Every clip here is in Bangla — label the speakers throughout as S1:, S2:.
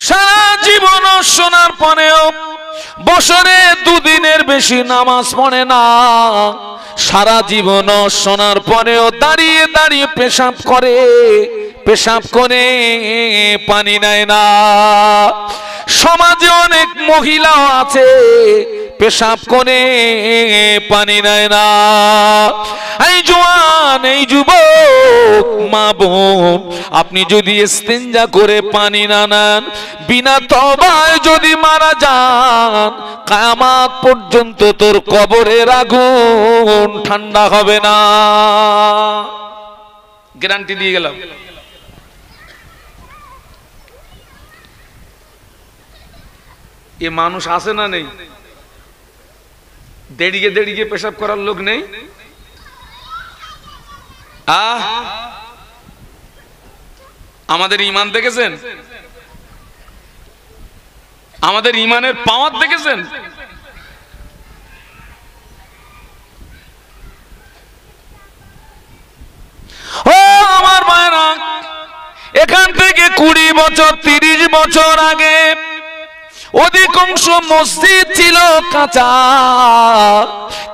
S1: সারা জীবন শোনার পরেও বছরে দুদিনের বেশি নামাজ পড়ে না, সারা জীবন শোনার পরেও দাঁড়িয়ে দাঁড়িয়ে পেশাব করে, পেশাব করে পানি নেয় না। সমাজে অনেক মহিলাও আছে পেশাব করে পানি নেয় না। এই জওয়ান, এই যুবক মা বোন, আপনি যদি ইস্তেঞ্জা করে পানি না নেন, বিনা তওবায় যদি মারা যান, কিয়ামত পর্যন্ত তোর কবরের আগুন ঠান্ডা হবে না। গ্যারান্টি দিয়ে গেলাম। এ মানুষ আছে না নেই? দেড়িয়ে দেড়িয়ে পেশাব করার লোক নেই? আমাদের ঈমান দেখেছেন? আমাদের ঈমানের পাওয়ার দেখেছেন? ও আমার মায়েরা, এখান থেকে 20 বছর 30 বছর আগে অধিকাংশ মসজিদ ছিল কাঁচা,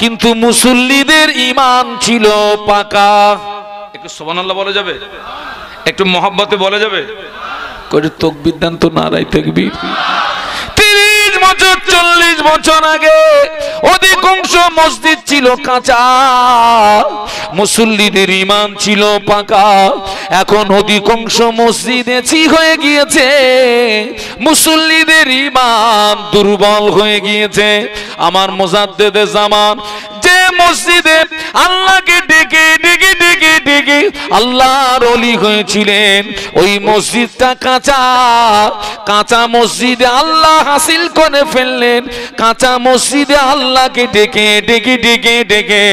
S1: কিন্তু মুসল্লিদের ঈমান ছিল পাকা। একটু সুবহানাল্লাহ বলা যাবে? একটু মহব্বতে বলা যাবে? করে তাকবীর দেন তো, নারায়ে তাকবীর। 30 বছর 40 বছর আগে অধিকাংশ মসজিদ ছিল কাঁচা, মুসল্লিদের ঈমান ছিল পাকা। এখন অধিকাংশ মসজিদ এচি হয়ে গিয়েছে, মুসল্লিদের ঈমান দুর্বল হয়ে গিয়েছে। আমার মুজাদ্দিদে জামান যে মসজিদে আল্লাহকে ডেকে ডেকে ডেকে ডেকে আল্লাহর ওলি হয়েছিলেন, ওই মসজিদটা কাঁচা। কাঁচা মসজিদে আল্লাহ হাসিল করে ফেললেন, কাঁচা মসজিদে আল্লাহকে ডেকে ডেকে ডেকে ডেকে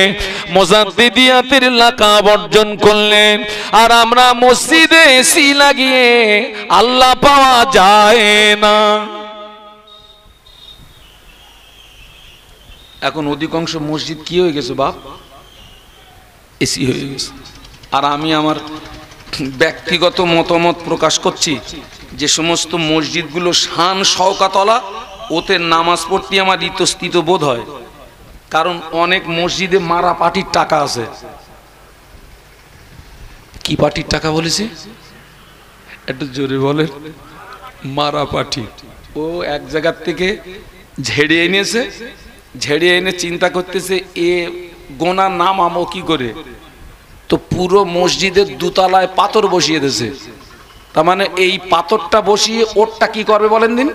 S1: মুজাদ্দিদিয়াতের লাকাব অর্জন করলেন। আর আমরা মসজিদে এসি লাগিয়ে আল্লাহ পাওয়া যায় না। এখন অধিকাংশ মসজিদ কি হয়ে গেছে বাপ? এসি হয়ে গেছে। আর আমি আমার ব্যক্তিগত মতামত প্রকাশ করছি, যে সমস্ত মসজিদগুলো শান শওকাতওয়ালা, ওতে নামাজ পড়তে আমার ইতস্তত বোধ হয়। কারণ অনেক মসজিদে মারা পাটির টাকা আছে। কি পাটির টাকা বলেছে? একটু জোরে বলেন। মারা পাটি। ও এক জায়গার থেকে ঝেড়ে এনেছে, ঝেড়ে এনে চিন্তা করতেছে এ গোনা নাম আমো কি করে, তো পুরো মসজিদের দুতলায় পাথর বসিয়ে দিয়েছে। তার মানে এই পাথরটা বসিয়ে ওরটা কি করবে বলেন দিন?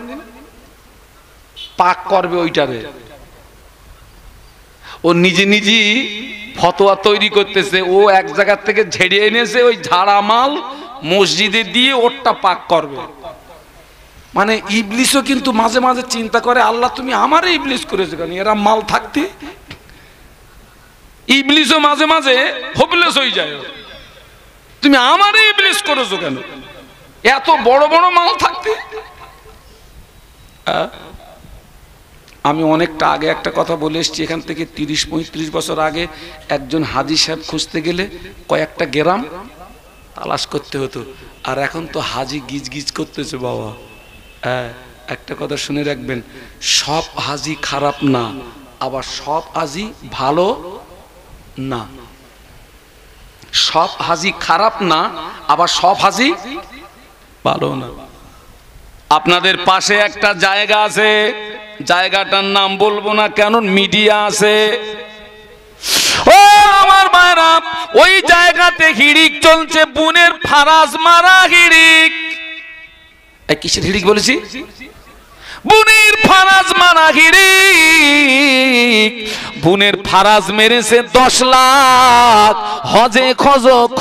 S1: পাক করবে ওইটারে। ও নিজে নিজেই ফতোয়া তৈরি করতেছে। ও এক জায়গার থেকে ঝেড়ে এনেছে, ওই ঝাড়া মাল মসজিদে দিয়ে ওরটা পাক করবে। মানে ইবলিসও কিন্তু মাঝে মাঝে চিন্তা করে, আল্লাহ তুমি আমারে ইবলিস করেছো কেন, এরা মাল থাকতে। ইবলিসও মাঝে মাঝে হোপলেস হয়ে যায়, তুমি আমারে ইবলিস করেছো কেন, এত বড় বড় মাল থাকতে। আমি অনেকটা আগে একটা কথা বলে এসেছি, এখান থেকে 30-35 বছর আগে একজন হাজী সাহেব খুঁজতে গেলে কয়েকটা গ্রাম তালাশ করতে হতো। আর এখন তো হাজী গিজ গিজ করতেছে বাবা। একটা কথা শুনে রাখবেন, সব হাজী খারাপ না, আবার সব হাজী ভালো না। সব হাজী খারাপ না, আবার সব হাজী ভালো না। আপনাদের পাশে একটা জায়গা আছে, জায়গাটার নাম বলবো না, কেন মিডিয়া আছে। ও আমার ভাইরা, ওই জায়গাতে হিড়িক চলছে, বুনের ফারাজ মারা হিড়িক। কিসের হিড়িক বলেছি? বুনের ফারাজ মারা হিড়িক। বুনের ফারাজ মেরেছে 10 লাখ, হজে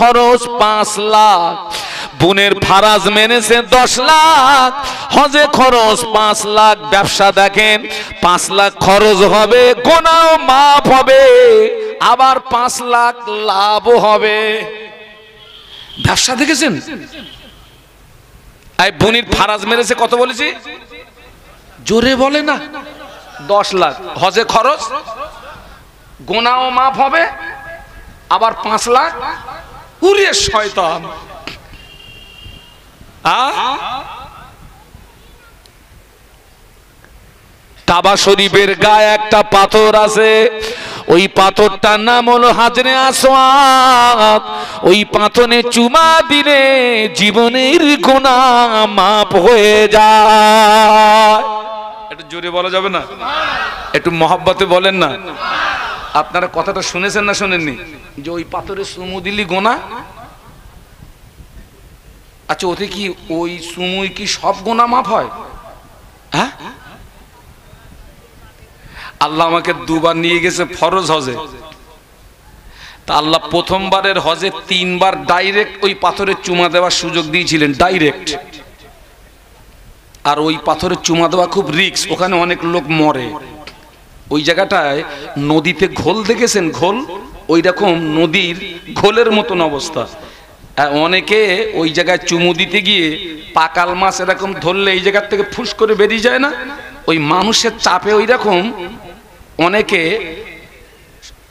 S1: খরচ 5 লাখ। বুনের ফারাজ মেরেছে 10 লাখ, হজে খরচ 5 লাখ। ব্যবসা দেখেন, 5 লাখ খরচ হবে, গোনাও মাফ হবে, আবার 5 লাখ লাভও হবে। ব্যবসা দেখেছেন? এই বুনির ফারাজ মেরেছে কত বলেছি? জোরে বলে না, 10 লাখ। হজে খরচ, গোনাও মাফ হবে, আবার 5 লাখ। উরে শয়তান! কাবা শরীফের গায়ে একটা পাথর আছে, ওই পাথরটার নাম হলো হাজরে আসওয়াদ। ওই পাথরে চুমা দিলে জীবনের গুনাহ মাফ হয়ে যায়। একটু জোরে বলা যাবে না? একটু মহব্বতে বলেন না। আপনারা কথাটা শুনেছেন না শুনেননি যে ওই পাথরে চুমু দিলি গুনাহ? আচ্ছা, ওতে কি ওই চুমুই কি সব গুনাহ মাফ হয়? হ্যাঁ, আল্লাহ আমাকে দুবার নিয়ে গেছে ফরজ হজে। তা আল্লাহ প্রথমবারের হজে 3 বার ডাইরেক্ট ওই পাথরে চুমা দেওয়ার সুযোগ দিয়েছিলেন, ডাইরেক্ট। আর ওই পাথরে চুমা দেওয়া খুব রিস্ক, ওখানে অনেক লোক মরে। ওই জায়গাটায় নদীতে ঘোল দেখেছেন, ঘোল, ওই রকম নদীর ঘোলের মতন অবস্থা। অনেকে ওই জায়গায় চুমু দিতে গিয়ে পাকাল মাছ এরকম ধরলে এই জায়গার থেকে ফুস করে বেরিয়ে যায় না, ওই মানুষের চাপে ওই রকম অনেকে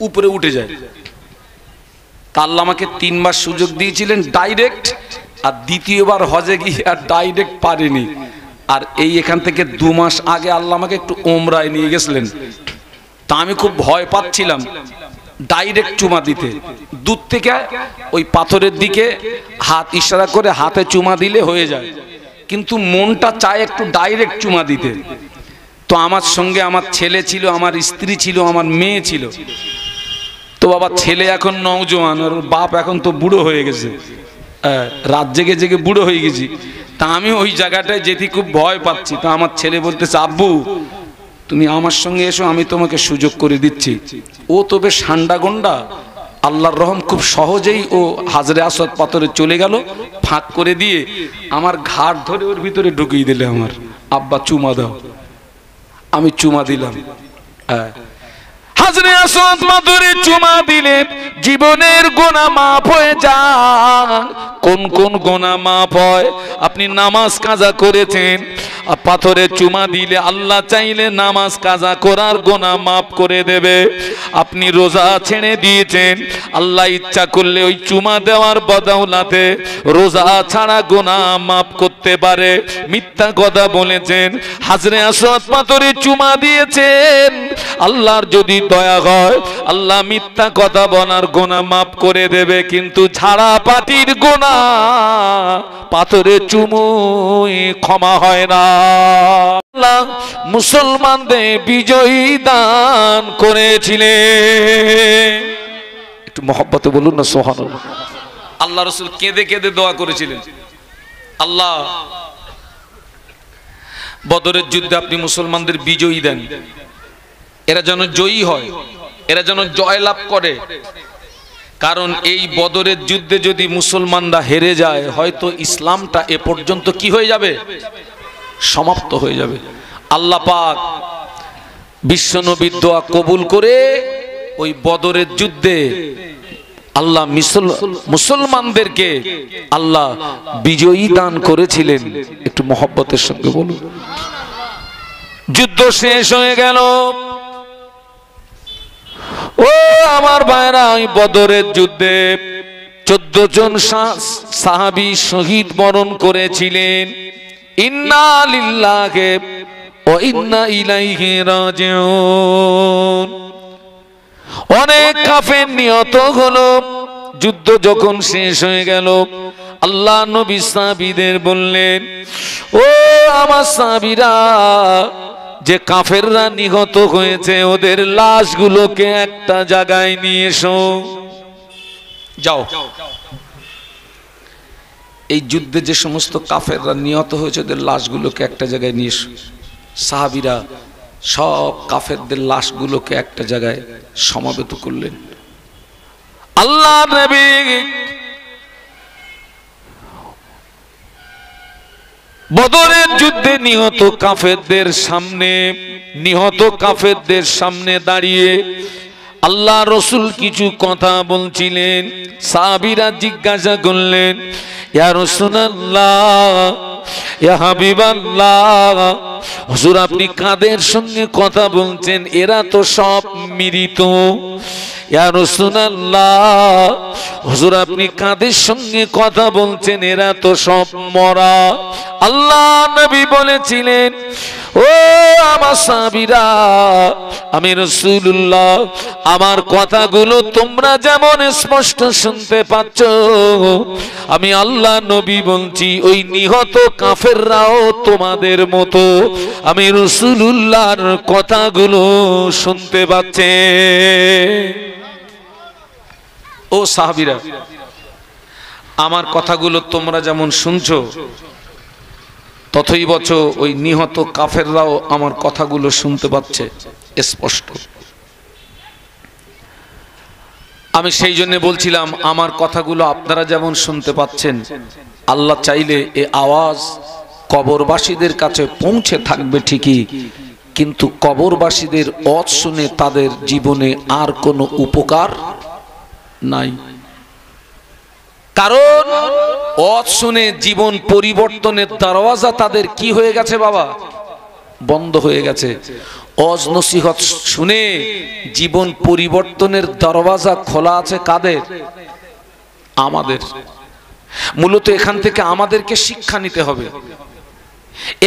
S1: উপরে উঠে যায়। তা আল্লাহ আমাকে 3 বার সুযোগ দিয়েছিলেন ডাইরেক্ট, আর দ্বিতীয়বার হজে গিয়ে আর ডাইরেক্ট পারিনি। আর এই এখান থেকে 2 মাস আগে আল্লাহ আমাকে একটু ওমরায় নিয়ে গেছিলেন। তা আমি খুব ভয় পাচ্ছিলাম ডাইরেক্ট চুমা দিতে। দূর থেকে ওই পাথরের দিকে হাত ইশারা করে হাতে চুমা দিলে হয়ে যায়, কিন্তু মনটা চায় একটু ডাইরেক্ট চুমা দিতে। তো আমার সঙ্গে আমার ছেলে ছিল, আমার স্ত্রী ছিল, আমার মেয়ে ছিল। তো বাবা, ছেলে এখন নওজোয়ান, আর বাপ এখন তো বুড়ো হয়ে গেছে, রাত জেগে জেগে বুড়ো হয়ে গেছি। তা আমি ওই জায়গাটায় যেতে খুব ভয় পাচ্ছি। তা আমার ছেলে বলতেছে, আব্বু তুমি আমার সঙ্গে এসো, আমি তোমাকে সুযোগ করে দিচ্ছি। ও তো বেশ ঠান্ডা গন্ডা, আল্লাহর রহম, খুব সহজেই ও হাজরে আসওয়াদ পাথরে চলে গেল, ফাঁক করে দিয়ে আমার ঘাট ধরে ওর ভিতরে ঢুকিয়ে দিলে। আমার আব্বা চুমা দাও, আমি চুমা দিলাম। হাজরে আসওয়াদ পাথরে চুমা দিলে জীবনের গুনাহ মাফ হয়ে যায়। কোন কোন গুনাহ মাফ হয়? আপনি নামাজ কাজা করেছেন, পাথরে চুমা দিলে আল্লাহ চাইলে নামাজ কাজা করার গুনাহ মাফ করে দেবে। আপনি রোজা ছেড়ে দিয়েছেন, আল্লাহ ইচ্ছা করলে ওই চুমা দেওয়ার বদৌলতে রোজা ছাড়া গুনাহ মাফ করতে পারে। মিথ্যা কথা বলেছেন, হাজরে আসওয়াদ পাথরে চুমা দিয়েছেন, আল্লাহর যদি দয়া হয় আল্লাহ মিথ্যা কথা বলার গুনাহ মাফ করে দেবে, কিন্তু ঝাড়া পাটির গুনাহ পাথরে চুমুই ক্ষমা হয় না। আল্লাহ মুসলমানদের বিজয়ী দান করেছিলেন। একটু মহব্বতে বলুন না সুবহানাল্লাহ। আল্লাহ রাসূল কেঁদে কেঁদে দোয়া করেছিলেন, আল্লাহ বদরের যুদ্ধে আপনি মুসলমানদের বিজয়ী দেন, এরা যেন জয়ী হয়, এরা যেন জয় লাভ করে। কারণ এই বদরের যুদ্ধে যদি মুসলমানরা হেরে যায়, হয়তো ইসলামটা এ পর্যন্ত কি হয়ে যাবে? সমাপ্ত হয়ে যাবে। আল্লাহ পাক বিশ্বনবীর দোয়া কবুল করে ওই বদরের যুদ্ধে আল্লাহ মুসলমানদেরকে আল্লাহ বিজয়ী দান করেছিলেন। একটু মহব্বতের সঙ্গে বলুন। যুদ্ধ শেষ হয়ে গেল। ও আমার ভাইরা, ওই বদরের যুদ্ধে 14 জন সাহাবী শহীদ বরণ করেছিলেন। ইন্না লিল্লাহি ওয়া ইন্না ইলাইহি রাজিউন। অনেক কাফের নিহত হলো। যুদ্ধ যখন শেষ হয়ে গেল, আল্লাহ নবী সাহাবীদের বললেন, ও আমার সাহাবীরা, যে কাফেররা নিহত হয়েছে ওদের লাশগুলোকে একটা জায়গায় নিয়ে এসো। যাও, এই যুদ্ধে যে সমস্ত কাফেররা নিহত হয়েছে ওদের লাশগুলোকে একটা জায়গায় নিয়ে এসো। সাহাবীরা সব কাফেরদের লাশগুলোকে একটা জায়গায় সমাবেত করলেন। আল্লাহ নবী বদরের যুদ্ধে নিহত কাফেরদের সামনে দাঁড়িয়ে আল্লাহ রসুল কিছু কথা বলছিলেন। সাহাবীরা জিজ্ঞাসা করলেন, ইয়া রাসূলুল্লাহ, ইয়া হাবিবাল্লাহ, হুজুর আপনি কাদের সঙ্গে কথা বলছেন? এরা তো সব মৃত। ইয়া রাসূলুল্লাহ, হুজুর আপনি কাদের সঙ্গে কথা বলছেন? এরা তো সব মরা। আল্লাহ নবী বলেছিলেন, ও ও আমার সাহাবীরা, আমি রাসূলুল্লাহ আমার কথাগুলো তোমরা যেমন স্পষ্ট শুনতে পাচ্ছ, আমি আল্লাহ নবী বলছি ওই নিহত কাফেররাও তোমাদের মতো আমি রাসূলুল্লাহর কথাগুলো শুনতে পাচ্ছে। ও সাহাবীরা, আমার কথাগুলো তোমরা যেমন শুনছো, তথৈবচ ওই নিহত কাফেররাও আমার কথাগুলো শুনতে পাচ্ছে স্পষ্ট। আমি সেই জন্য বলছিলাম আমার কথাগুলো আপনারা যেমন শুনতে পাচ্ছেন, আল্লাহ চাইলে এ আওয়াজ কবরবাসীদের কাছে পৌঁছে থাকবে ঠিকই, কিন্তু কবরবাসীদের ওয়াজ শুনে তাদের জীবনে আর কোনো উপকার নাই। কারণ ওয়াজ শুনে জীবন পরিবর্তনের দরওয়াজা তাদের কি হয়ে গেছে বাবা? বন্ধ হয়ে গেছে। ওয়াজ নসিহত শুনে জীবন পরিবর্তনের দরওয়াজা খোলা আছে কাদের? আমাদের। মূলত এখান থেকে আমাদেরকে শিক্ষা নিতে হবে,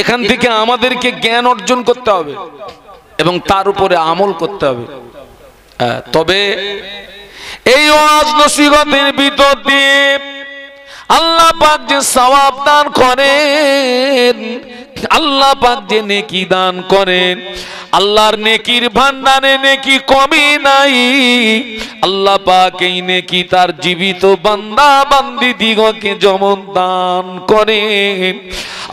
S1: এখান থেকে আমাদেরকে জ্ঞান অর্জন করতে হবে এবং তার উপরে আমল করতে হবে। তবে এই ওয়াজ নসিহতের ভিতর দিয়ে আল্লাহ পাক যে সওয়াব দান করেন, আল্লাহ পাক যে নেকি দান করেন, আল্লাহর নেকির ভান্ডারে নেকি কমই নাই। আল্লাহ পাক এই নেকি তার জীবিত বান্দা বান্দি দিগকে যেমন দান করেন,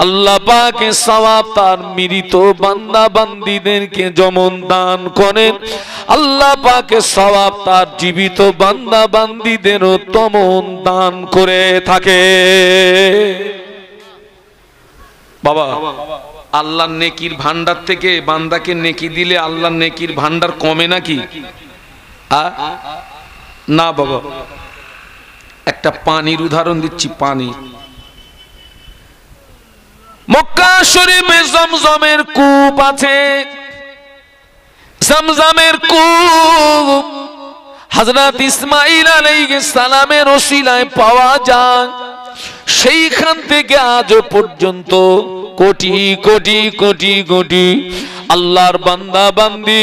S1: আল্লাহ পাক সওয়াব তার মৃত বান্দা বান্দিদেরকে যেমন দান করেন, আল্লাহ পাক সওয়াব তার জীবিত বান্দা বান্দিদেরও তেমন দান করে থাকে। বাবা, আল্লাহর নেকির ভান্ডার থেকে বান্দাকে নেকি দিলে আল্লাহর নেকির ভান্ডার কমে নাকি? না বাবা। একটা পানির উদাহরণ দিচ্ছি। পানি মক্কা শরীফে জমজমের কূপ আছে। জমজমের কূপ হযরত ইসমাঈল আলাইহিস সালামের ওসিলায় পাওয়া যায়। সেইখান থেকে আজ পর্যন্ত কোটি কোটি কোটি কোটি আল্লাহর বান্দা বান্দি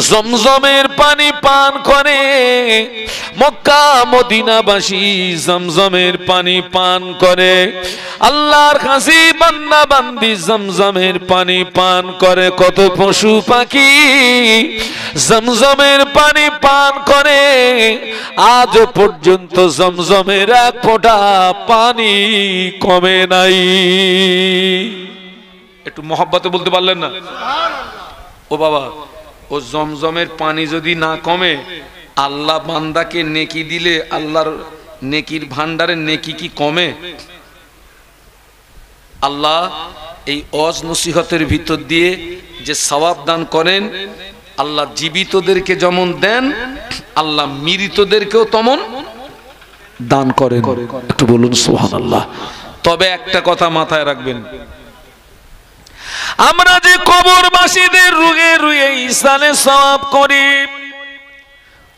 S1: জমজমের পানি পান করে। মক্কা মদিনাবাসী জমজমের পানি পান করে। আল্লাহর খাসি বান্দা বান্দি জমজমের পানি পান করে। কত পশু পাখি জমজমের পানি পান করে। আজ পর্যন্ত জমজমের এক ফোঁটা পানি কমে নাই। একটু মহব্বতে বলতে পারলেন না? ও বাবা, ও জমজমের পানি যদি না কমে, আল্লাহ বান্দাকে নেকি দিলে আল্লাহর নেকির ভান্ডারে নেকি কি কমে? আল্লাহ এই ওয়াজ নসিহতের ভিতর দিয়ে যে সওয়াব দান করেন, আল্লাহ জীবিতদেরকে যেমন দেন, আল্লাহ মৃতদেরকেও তেমন দান করেন। একটু বলুন সুবহানাল্লাহ। তবে একটা কথা মাথায় রাখবেন, আমরা যে কবরবাসীদের রুগে রুগে ইহসানে সওয়াব করি,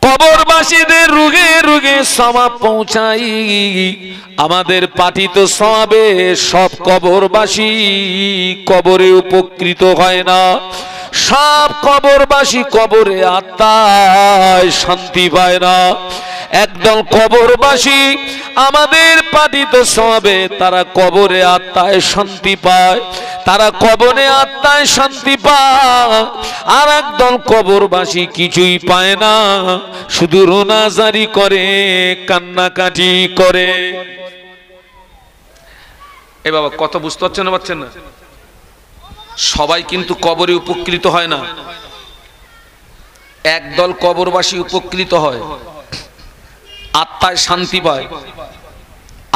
S1: কবরবাসীদের রুগে রুগে সওয়াব পৌঁছাই, আমাদের পাঠিত সওয়াবে সব কবরবাসী কবরে উপকৃত হয় না। সব কবরবাসী কবরে আত্মায় শান্তি পায় না। একদল কবরবাসী আমাদের পাঠিত সওয়াবে তারা কবরে আত্মায় শান্তি পায়, তারা কবরে আত্মায় শান্তি পায়। আর একদল কবরবাসী কিছুই পায় না, শুধু রোনাজারি করে, কান্নাকাটি করে। এ বাবা, কত বুঝতে পারছেন না পাচ্ছেন না? সবাই কিন্তু কবরে উপকৃত হয় না। একদল কবরবাসী উপকৃত হয়, আত্মায় শান্তি পায়।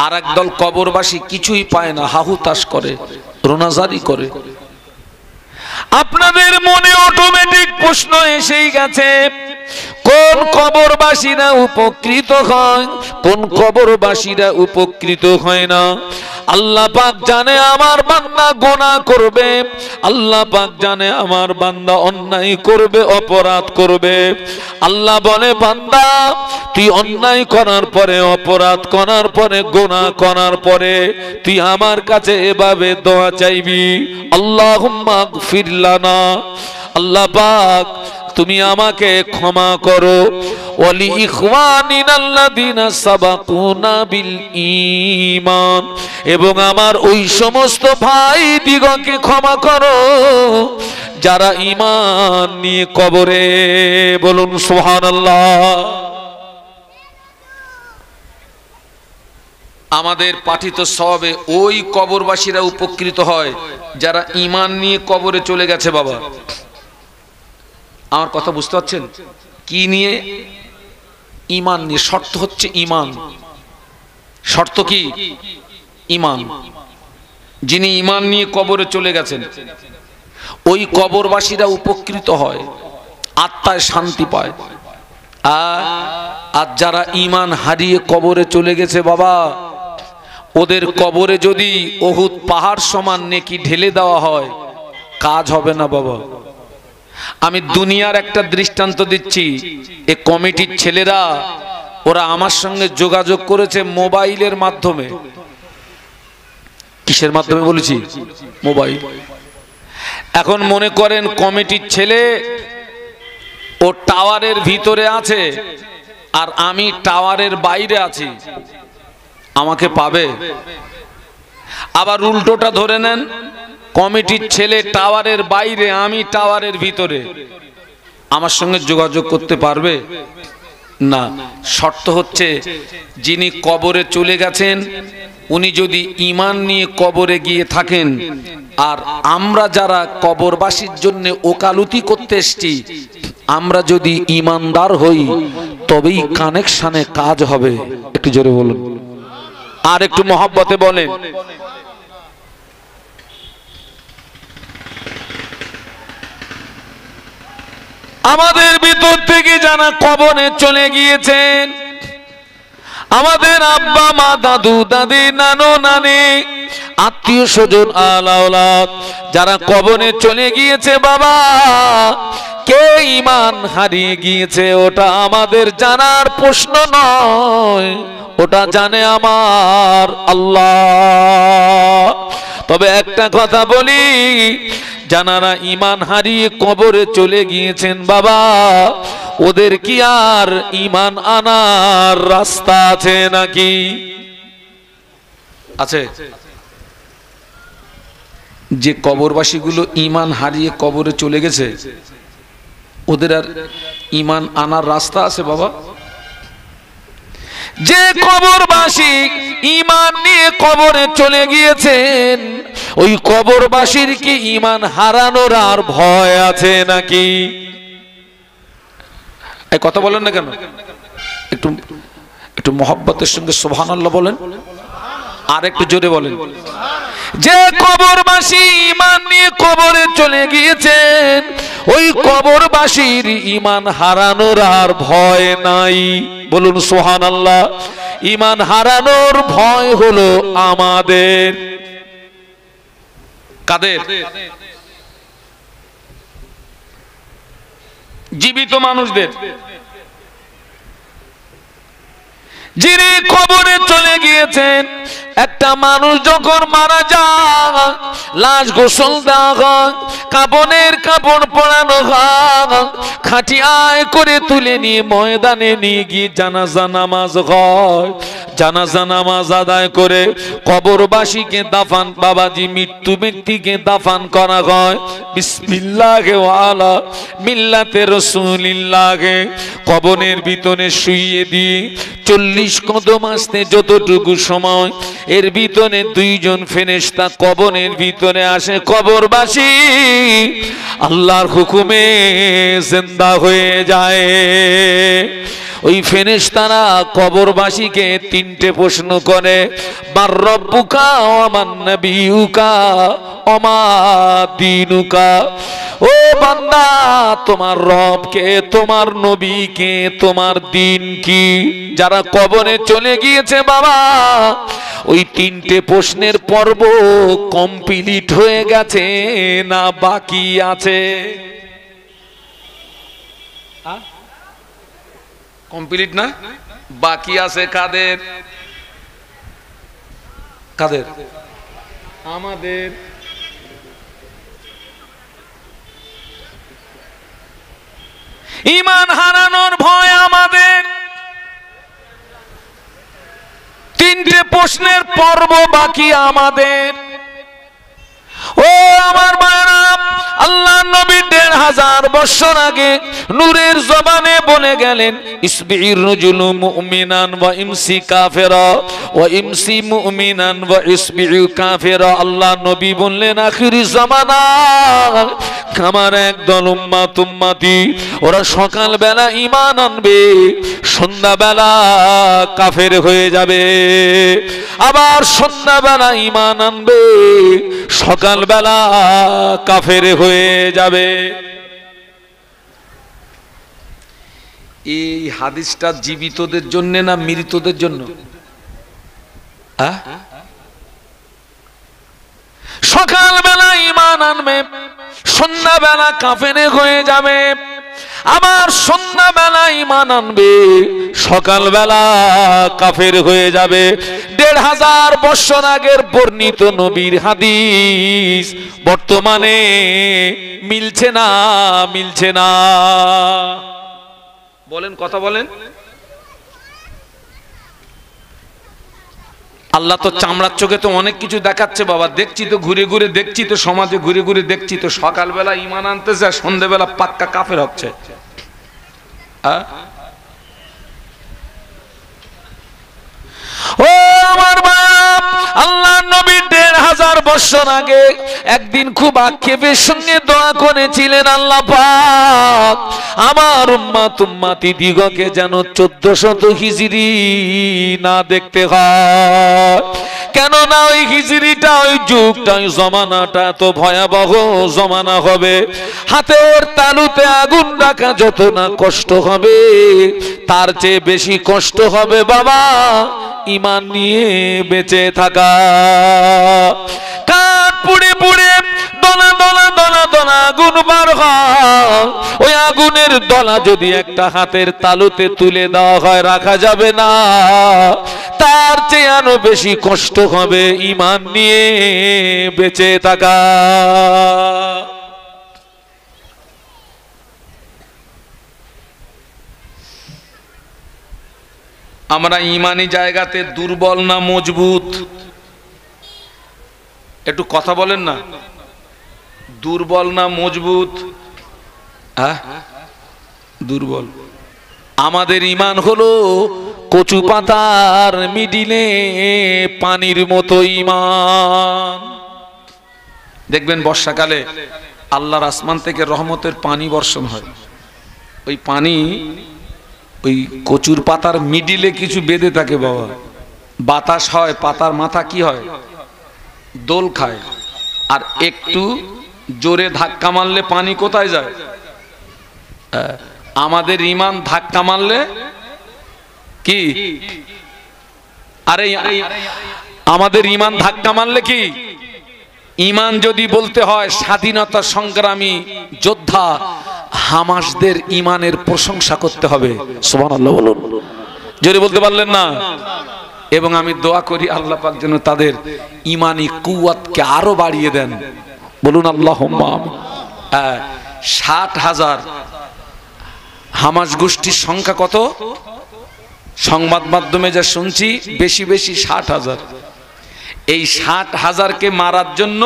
S1: আর একদল কবরবাসী কিছুই পায় না, হাহুতাশ করে, রোনাজারি করে। আপনাদের মনে অটোমেটিক প্রশ্ন এসেই গেছে, কোন কবরবাসীরা উপকৃত হয়, কোন কবরবাসীরা উপকৃত হয় না। আল্লাহ পাক জানে আমার বান্দা গুনাহ করবে, আল্লাহ পাক জানে আমার বান্দা অন্যায় করবে, অপরাধ করবে। আল্লাহ বলে বান্দা তুই অন্যায় করার পরে, অপরাধ করার পরে, গুনাহ করার পরে তুই আমার কাছে এভাবে দোয়া চাইবি, আল্লাহুম্মা গফির লানা, আল্লাহ পাক তুমি আমাকে ক্ষমা করো, ওয়ালি ইখওয়ানিনাল্লাযিনা সাবাকুনা বিল ঈমান, এবং আমার ওই সমস্ত ভাই দিগকে ক্ষমা করো যারা ঈমান নিয়ে কবরে, বলুন সুবহানাল্লাহ। আমাদের পাঠিত সওয়াবে ওই কবরবাসীরা উপকৃত হয় যারা ঈমান নিয়ে কবরে চলে গেছে। বাবা আমার কথা বুঝতে পারছেন? কি নিয়ে? ঈমান নিয়ে। শর্ত হচ্ছে ঈমান। শর্ত কি? ঈমান। যিনি ঈমান নিয়ে কবরে চলে গেছেন ওই কবরবাসীরা উপকৃত হয়, আত্মায় শান্তি পায়। আর যারা ঈমান হারিয়ে কবরে চলে গেছে বাবা, ওদের কবরে যদি উহুদ পাহাড় সমান নেকি ঢেলে দেওয়া হয়, কাজ হবে না বাবা। আমি দুনিয়ার একটা দৃষ্টান্ত দিচ্ছি। এই কমিটির ছেলেরা ওরা আমার সঙ্গে যোগাযোগ করেছে মোবাইলের মাধ্যমে। কিসের মাধ্যমে বলেছি? মোবাইল। এখন মনে করেন কমিটির ছেলে ও টাওয়ারের ভিতরে আছে আর আমি টাওয়ারের বাইরে আছি, আমাকে পাবে? আবার উল্টোটা ধরে নেন, কমিটির ছেলে টাওয়ারের বাইরে, আমি টাওয়ারের ভিতরে, আমার সঙ্গে যোগাযোগ করতে পারবে না। শর্ত হচ্ছে যিনি কবরে চলে গেছেন উনি যদি ঈমান নিয়ে কবরে গিয়ে থাকেন, আর আমরা যারা কবরবাসীর জন্য ওকালতি করতে এসেছি আমরা যদি ঈমানদার হই তবেই কানেকশনে কাজ হবে। একটু জোরে বলুন, আর একটু মহব্বতে বলেন। আমাদের ভিতর থেকে যারা কবরে চলে গিয়েছেন, আমাদের আব্বা মা, দাদু দাদি, নানু নানি, আত্মীয় স্বজন, আলাওলাদ যারা কবরে চলে গিয়েছে বাবা, কে ঈমান হারিয়ে গিয়েছে ওটা আমাদের জানার প্রশ্ন নয়, ওটা জানে আমার আল্লাহ। তবে একটা কথা বলি, যারা ঈমান হারিয়ে কবরে চলে গিয়েছেন বাবা, ওদের কি আর ঈমান আনার রাস্তা আছে নাকি? আছে? যে কবরবাসীগুলো ঈমান হারিয়ে কবরে চলে গেছে ওদের আর ঈমান আনার রাস্তা আছে বাবা? যে কবরবাসী ঈমান নিয়ে কবরে চলে গিয়েছেন ওই কবরবাসীর কি ঈমান হারানোর আর ভয় আছে নাকি? এই কথা বলেন না কেন? একটু একটু মহব্বতের সঙ্গে সুবহানাল্লাহ বলেন, আর একটু জোরে বলেন। যে কবরবাসী ঈমান নিয়ে কবরে চলে গিয়েছেন ওই কবরবাসীর ঈমান হারানোর আর ভয় নাই, বলুন সুবহানাল্লাহ। ঈমান হারানোর ভয় হলো আমাদের। কাদের? জীবিত মানুষদের। যিনি কবরে চলে গিয়েছেন, একটা মানুষ যখন মারা যায় লাশ গোসল দেওয়া হয়, কাফনের কাপড় পরানো হয়, খাটিয়ায় করে তুলে নিয়ে ময়দানে নিয়ে গিয়ে জানাজা নামাজ হয়। জানাজা নামাজ আদায় করে কবরবাসীকে দাফন, বাবাজি মৃত্যু ব্যক্তিকে দাফন করা হয় বিসমিল্লাহি ওয়া আলা মিল্লাতে রাসূলিল্লাহ। কবরের ভিতরে শুইয়ে দিয়ে 40 কদম আসতে যতটুকু সময় এর ভিতরে দুইজন ফেরেশতা কবরের ভিতরে আসে। কবরবাসী আল্লাহর হুকুমে জিন্দা হয়ে যায়।
S2: ওই ফেরেশতারা কবরবাসীকে তিনটে প্রশ্ন করে, মার রব্বুকা ওয়া মান নাবিয়ুকা ওয়া মা দীনুকা। ও বান্দা, তোমার রব কে, তোমার নবী কে, তোমার দিন কি? যারা কবরে চলে গিয়েছে বাবা, ওই তিনটে প্রশ্নের পর্ব কমপ্লিট হয়ে গেছে না বাকি আছে?
S1: কমপ্লিট না, বাকি আছে। কাদের? কাদের? আমাদের।
S2: ঈমান হারানোর ভয় আমাদের। তিনটে প্রশ্নের পর্ব বাকি আমাদের। ও আমার ভাইরা, আল্লাহ নবী ১৫০০ বছর আগে নূরের জবানে বলে গেলেন, ইসবির রাজুলু মুমিনান ওয়া ইমসি কাফিরা ওয়া ইমসি মুমিনান ওয়া ইসবিউ কাফিরা। আল্লাহ নবী বললেন, আখিরি জামানা আমার একদল উম্মতি, ওরা সকাল বেলা ঈমান আনবে, সন্ধ্যা বেলা কাফের হয়ে যাবে। আবার সন্ধ্যা বেলা ঈমান আনবে, সকাল বেলা কাফের হয়ে যাবে।
S1: এই হাদিসটা জীবিতদের জন্য না মৃতদের জন্য?
S2: সকাল বেলা ঈমান আনবে, সন্ধ্যা বেলা কাফের হয়ে যাবে। আবার সন্ধ্যা বেলা ঈমান আনবে, সকাল বেলা কাফের হয়ে যাবে। ১৫০০ বছর আগের বর্ণিত নবীর হাদিস বর্তমানে মিলছে না, মিলছে না।
S1: বলেন, কথা বলেন।
S2: আল্লাহ তো চামড়ার চোখে তো অনেক কিছু দেখাচ্ছে বাবা, দেখছি তো, ঘুরে ঘুরে দেখছি তো, সমাজে ঘুরে ঘুরে দেখছি তো,
S1: সকালবেলা ঈমান আনতেছে আর সন্ধ্যেবেলা পাক্কা কাফের হচ্ছে।
S2: ও আমার বাপ, আল্লাহ নবী ১৫০০ বছর আগে একদিন খুব আক্ষেপের সঙ্গে দোয়া করেছিলেন, আল্লাহ পাক আমার উম্মতি দিগকে যেন ১৪০০ হিজরি না দেখতে হয়। কেননা ওই হিজরিটা, ওই যুগটা, ওই জমানাটা তো ভয়াবহ জমানা হবে। হাতের তালুতে আগুন রাখা যত না কষ্ট হবে, তার চেয়ে বেশি কষ্ট হবে বাবা ঈমান নিয়ে বেঁচে থাকা। কাঠ পুড়ে পুড়ে দলা দলা দলা দলা আগুন বার হয়, ওই আগুনের দলা যদি একটা হাতের তালুতে তুলে দেওয়া হয়, রাখা যাবে না। তার চেয়ে আরো বেশি কষ্ট হবে ঈমান নিয়ে বেঁচে থাকা।
S1: আমরা ঈমানি জায়গাতে দুর্বল না মজবুত? একটু কথা বলেন না। দুর্বল না মজবুত? দুর্বল।
S2: আমাদের ঈমান হলো কচু পাতার মিডিলে পানির মতো ঈমান।
S1: দেখবেন বর্ষাকালে আল্লাহর আসমান থেকে রহমতের পানি বর্ষণ হয়। ওই পানি ওই কচুর পাতার মিডিলে কিছু বেঁধে থাকে বাবা, বাতাস হয়, পাতার মাথা কি হয়, দোল খায়। আর একটু জোরে ধাক্কা মারলে পানি কোথায় যায়? আমাদের ঈমান ধাক্কা মারলে কি? আরে আমাদের ঈমান ধাক্কা মারলে কি? ঈমান যদি বলতে হয় স্বাধীনতা সংগ্রামী যোদ্ধা হামাসদের ঈমানের প্রশংসা করতে হবে। সুবহানাল্লাহ বলুন। জোরে বলতে পারলেন না? এবং আমি দোয়া করি আল্লাহ পাক যেন তাদের ঈমানি কুওয়াতকে আরো বাড়িয়ে দেন। বলুন আল্লাহুম্মা আমিন। ৬০,০০০ হামাস গোষ্ঠীর সংখ্যা কত? সংবাদ মাধ্যমে যা শুনছি বেশি বেশি ৬০,০০০। এই ৬০,০০০কে মারার জন্য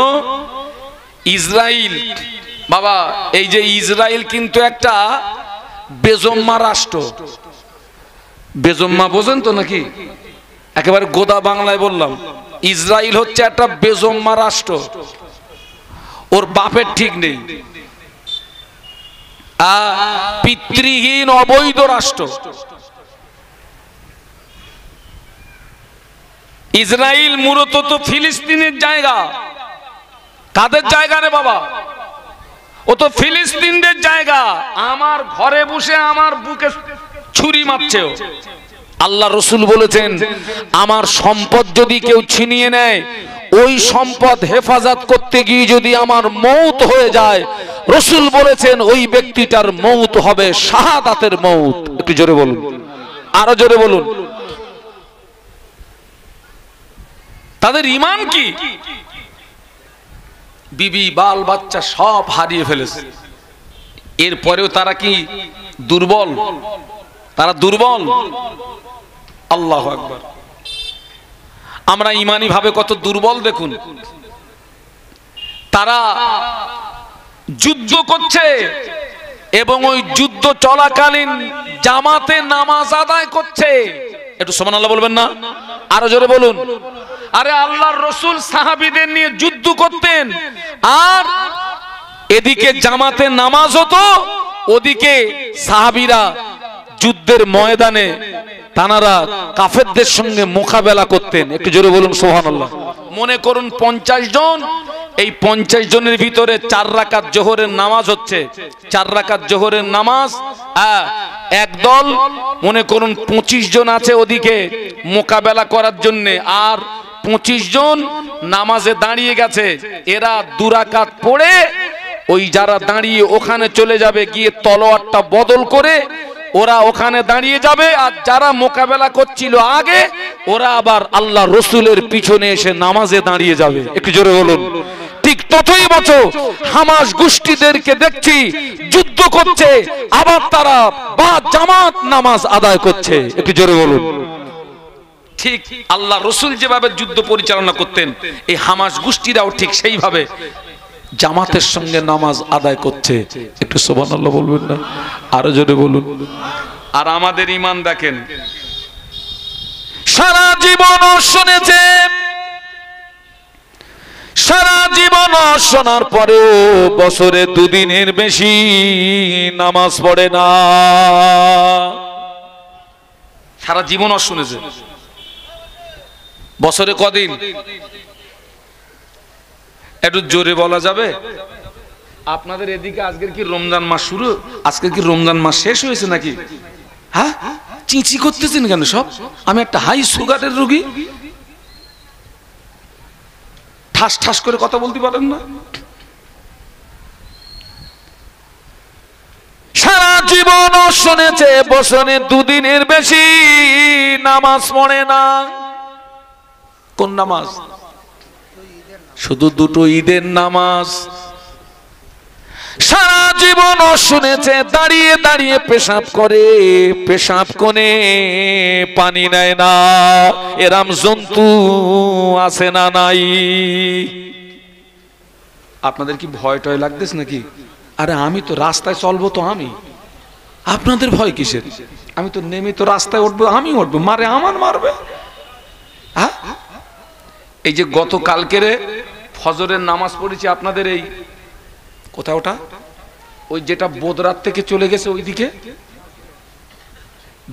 S1: ইসরায়েল, বাবা এই যে ইসরায়েল কিন্তু একটা বেজম্মা রাষ্ট্র। বেজম্মা বোঝেন তো নাকি? একেবারে গোদা বাংলায় বললাম, ইসরায়েল হচ্ছে একটা বেজম্মা রাষ্ট্র। ওর বাপের ঠিক নেই, পিতৃহীন অবৈধ রাষ্ট্র। ইসরায়েল মূলত তো ফিলিস্তিনের জায়গা। কাদের জায়গা রে বাবা? ও তো ফিলিস্তিনদের জায়গা। আমার ঘরে বসে আমার বুকে ছুরি মারছে।
S2: আল্লাহ রসুল বলেছেন, আমার সম্পদ যদি কেউ ছিনিয়ে নেয়, ওই সম্পদ হেফাজত করতে গিয়ে যদি আমার মৌত হয়ে যায়, রসুল বলেছেন ওই ব্যক্তিটার মৌত হবে শাহাদাতের মৌত। একটু জোরে বলুন, আরো জোরে বলুন।
S1: তাদের ঈমান কি? বিবি বাল বাচ্চা সব হারিয়ে ফেলেছে, এরপরেও তারা কি দুর্বল? তারা দুর্বল। আল্লাহু আকবার। আমরা ঈমানি ভাবে কত দুর্বল দেখুন। তারা যুদ্ধ করছে এবং ওই যুদ্ধ চলাকালীন জামাতে নামাজ আদায় করছে। একটু সুবহানাল্লাহ বলবেন না? আরো জোরে বলুন। আরে আল্লাহর রাসূল সাহাবীদের নিয়ে যুদ্ধ করতেন, আর এদিকে জামাতে নামাজ হতো, ওদিকে সাহাবীরা যুদ্ধের ময়দানে তানারা কাফেরদের সঙ্গে মোকাবেলা করতেন। একটু জোরে বলুন সুবহানাল্লাহ। মনে করুন 50 জন, এই 50 জনের ভিতরে 4 রাকাত জোহরের নামাজ হচ্ছে। 4 রাকাত জোহরের নামাজ, একদল মনে করুন 25 জন আছে ওদিকে মোকাবেলা করার জন্য, আর 25 জন নামাজে দাঁড়িয়ে গেছে। এরা 2 রাকাত পড়ে ওই যারা দাঁড়িয়ে ওখানে চলে যাবে, গিয়ে তলোয়ারটা বদল করে ওরা ওখানে দাঁড়িয়ে যাবে, আর যারা মোকাবেলা করছিল আগে, ওরা আবার আল্লাহ রসুলের পিছনে এসে নামাজে দাঁড়িয়ে যাবে। একটু জোরে বলুন। ঠিক ততই বছর হামাস গোষ্ঠীদেরকে দেখছি যুদ্ধ করছে, আবার তারা বা জামাত নামাজ আদায় করছে। একটু জোরে বলুন। ঠিক আল্লাহ রসুল যেভাবে যুদ্ধ পরিচালনা করতেন, এই হামাস গোষ্ঠীরাও ঠিক সেইভাবে জামাতের সঙ্গে নামাজ আদায় করছে। একটু সুবহানাল্লাহ বলবেন না? আরো জোরে বলুন। আর আমাদের ঈমান দেখেন,
S2: সারা জীবন শুনেছে, সারা জীবন শোনার পরেও বছরে 2 দিনের বেশি নামাজ পড়ে না।
S1: সারা জীবন শুনেছে, বছরে কদিন? একটু জোরে বলা যাবে? আপনাদের এদিকে আজকের কি রমজান মাস শুরু? আজকে কি রমজান মাস শেষ হয়েছে নাকি? হ্যাঁ, চিঁচি করতেছেন কেন সব? আমি একটা হাই সুগারের রোগী, ঠাস ঠাস করে কথা বলতে পারেন না?
S2: সারা জীবন শুনেছে, বছরে 2 দিনের বেশি নামাজ পড়ে না।
S1: কোন নামাজ? শুধু 2টো ঈদের নামাজ।
S2: সারা জীবন শুনেছে, দাঁড়িয়ে দাঁড়িয়ে পেশাব করে, পেশাব কোণে পানি নেয় না। এরাম জন্তু আছে না নাই?
S1: আপনাদের কি ভয় টয় লাগতেছে নাকি? আরে আমি তো রাস্তায় চলবো, তো আমি, আপনাদের ভয় কিসের? আমি তো নেমে তো রাস্তায় উঠবো, আমি উঠবো, মারে আমার মারবে। হ্যাঁ, এই যে গত কালকেরে ফজরের নামাজ পড়েছি আপনাদের এই কোথায়, ওটা ওই যেটা বোদরাত থেকে চলে গেছে ওইদিকে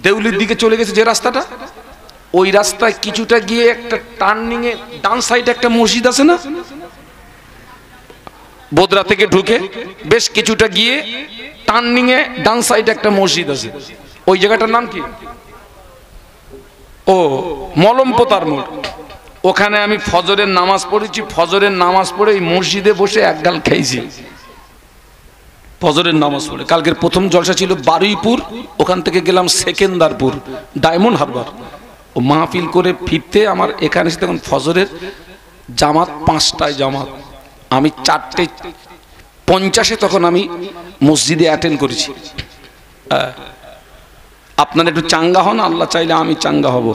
S1: দেউলির দিকে চলে গেছে যে রাস্তাটা, ওই রাস্তায় কিছুটা গিয়ে একটা টার্নিং এ ডান সাইডে একটা মসজিদ আছে না? বোদরা থেকে ঢুকে বেশ কিছুটা গিয়ে টার্নিং এ ডান সাইডে একটা মসজিদ আছে। ওই জায়গাটার নাম কি? ও মলমপোতার মোড়। ওখানে আমি ফজরের নামাজ পড়েছি। ফজরের নামাজ পড়ে এই মসজিদে বসে এক গাল খেয়েছি ফজরের নামাজ পড়ে। কালকের প্রথম জলসা ছিল বারুইপুর, ওখান থেকে গেলাম সেকেন্দারপুর, ডায়মন্ড হারবার। ও মাহফিল করে ফিরতে আমার এখানে এসে তখন ফজরের জামাত 5টায় জামাত, আমি 4:50 তখন আমি মসজিদে অ্যাটেন্ড করেছি। আপনারা একটু চাঙ্গা হন, আল্লাহ চাইলে আমি চাঙ্গা হব।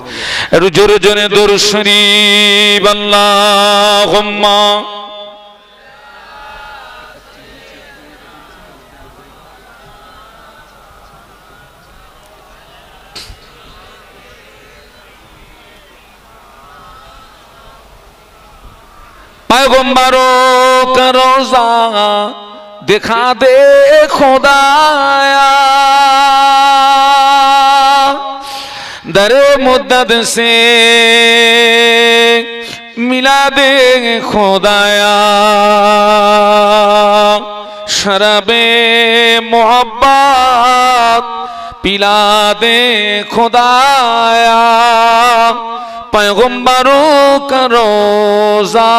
S2: একটু জোরে জোরে দরুদ শরীফ আল্লাহুম্মা। पैगंबरों का रोजा दिखा दे खुदाया, दरे मुद्दत से मिला दे खुदाया शराबे मोहब्बत पिला दे खुदाया पैगम्बरों का रोजा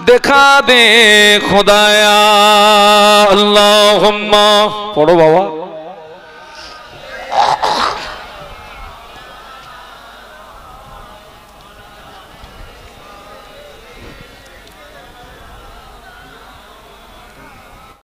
S2: दिखा दे खुदाया अल्लाहुम्मा पढ़ो बाबा